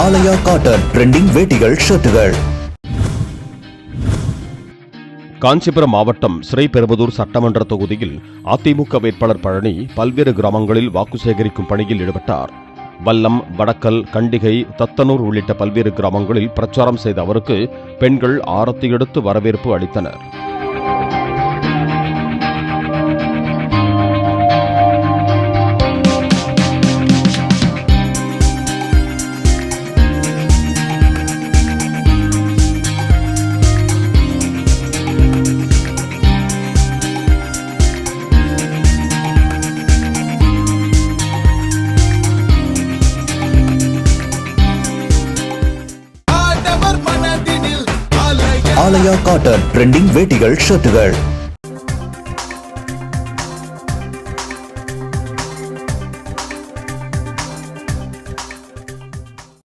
ஆலயா cotton trending வேட்டிகள் ஷர்ட்டுகள். Kanchipuram மாவட்டம் ஸ்ரீபெரும்புதூர் சட்டமன்ற தொகுதியில் அதிமுக வேட்பாளர் பழனி பல்வேறு கிராமங்களில் வாக்கு சேகரிக்கும் பணியில் ஈடுபட்டார். வல்லம், வடக்கல், கண்டிகை, தத்தனூர் உள்ளிட்ட பல்வேறு கிராமங்களில் பிரச்சாரம் செய்த அவருக்கு பெண்கள் ஆரத்தி எடுத்து வரவேற்பு அளித்தனர். ஆலயா காட்டன் ட்ரெண்டிங் வேட்டிகள் ஷர்ட்டுகள்.